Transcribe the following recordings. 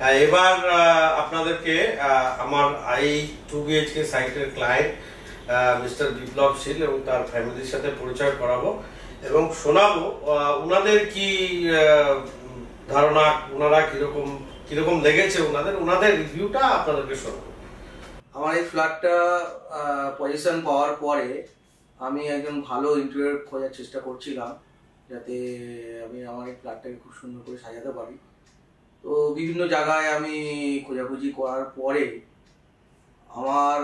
এবার আপনাদেরকে আমার i2 BHK সাইটের ক্লায়েন্ট মিস্টার বিপ্লব শীল এবং তার ফ্যামিলির সাথে পরিচয় করাবো এবং শোনাবো ওনাদের কি ধারণা, ওনারা কিরকম লেগেছে, ওনাদের রিভিউটা আপনাদেরকে শোনাবো। আমার এই ফ্ল্যাটটা পজিশন পাওয়ার পরে আমি একজন ভালো ইন্টেরিয়র খোঁজার চেষ্টা করছিলাম, যাতে আমি আমার এই ফ্ল্যাটটাকে খুব সুন্দর করে সাজাতে পারি। তো বিভিন্ন জায়গায় আমি খোঁজাখুঁজি করার পরে আমার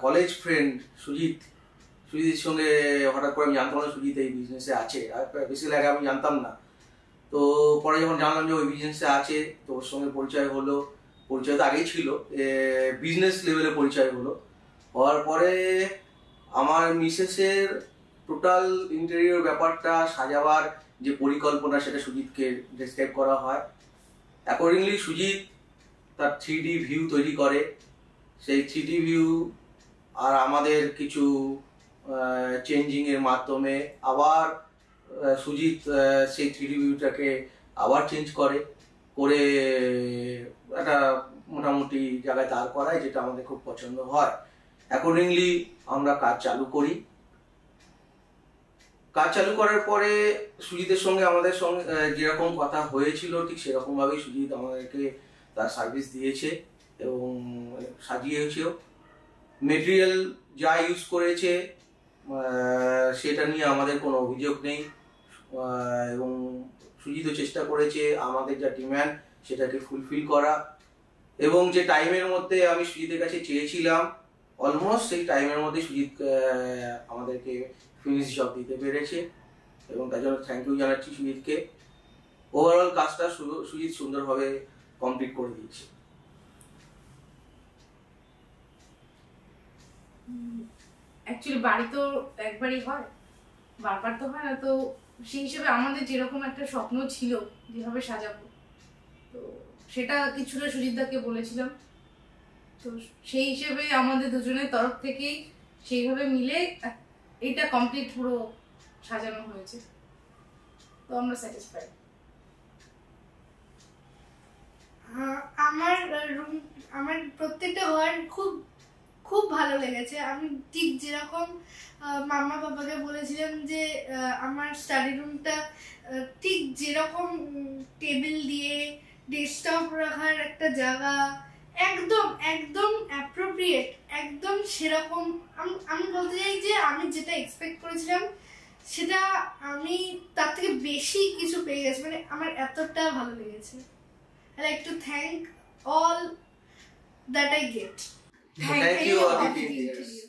কলেজ ফ্রেন্ড সুজিতের সঙ্গে হঠাৎ করে আমি জানতাম না সুজিত এই বিজনেসে আছে, আর বেশিরভাগ আগে আমি জানতাম না। তো পরে যখন জানলাম যে ওই বিজনেসে আছে, তো ওর সঙ্গে পরিচয় হলো। পরিচয় তো আগেই ছিল, বিজনেস লেভেলে পরিচয় হলো। হওয়ার পরে আমার মিসেসের টোটাল ইন্টেরিয়র ব্যাপারটা সাজাবার যে পরিকল্পনা, সেটা সুজিতকে ডেসক্রাইব করা হয়। অ্যাকর্ডিংলি সুজিত তার 3D ভিউ তৈরি করে। সেই 3D ভিউ আর আমাদের কিছু চেঞ্জিংয়ের মাধ্যমে আবার সুজিত সেই 3D ভিউটাকে আবার চেঞ্জ করে একটা মোটামুটি জায়গায় দাঁড় করায়, যেটা আমাদের খুব পছন্দ হয়। অ্যাকর্ডিংলি আমরা কাজ চালু করি। কাজ চালু করার পরে সুজিতের সঙ্গে আমাদের সঙ্গে যেরকম কথা হয়েছিল ঠিক সেরকমভাবেই সুজিত আমাদেরকে তার সার্ভিস দিয়েছে এবং সাজিয়েছেও। মেটেরিয়াল যা ইউজ করেছে সেটা নিয়ে আমাদের কোনো অভিযোগ নেই এবং সুজিতও চেষ্টা করেছে আমাদের যা ডিম্যান্ড সেটাকে ফুলফিল করা, এবং যে টাইমের মধ্যে আমি সুজিতের কাছে চেয়েছিলাম অলমোস্ট সেই টাইমের মধ্যে সুজিত আমাদেরকে ফিনিশ জব দিতে পেরেছে এবং তার জন্য থ্যাংক ইউ জানাচ্ছি সুজিতকে। ওভারঅল কাজটা সুজিত সুন্দরভাবে কমপ্লিট করে দিয়েছে। অ্যাকচুয়ালি বাড়ি তো একবারই হয়, বারবার তো হয় না। তো সেই হিসেবে আমাদের যেরকম একটা স্বপ্ন ছিল যেভাবে সাজাবো, তো সেটা কিছুটা সুজিতদাকে বলেছিলাম। তো সেই হিসেবে আমাদের দুজনের তরফ থেকেই সেইভাবে মিলে এটা কমপ্লিট পুরো সাজানো হয়েছে। তো আমরা স্যাটিসফাইড। আমার প্রত্যেকটা ঘর খুব খুব ভালো লেগেছে। আমি ঠিক যেরকম মাম্মা বাবাকে বলেছিলাম যে আমার স্টাডি রুমটা ঠিক যেরকম টেবিল দিয়ে ডেস্কটপ রাখার একটা জায়গা, একদম একদম অ্যাপ্রোপ্রিয়েট, একদম সেরকম। আমি বলতে চাই যে আমি যেটা এক্সপেক্ট করেছিলাম সেটা আমি তার থেকে বেশি কিছু পেয়ে গেছি। মানে আমার এতটা ভালো লেগেছে। I like to thank all that I get. Thank you, Aditi.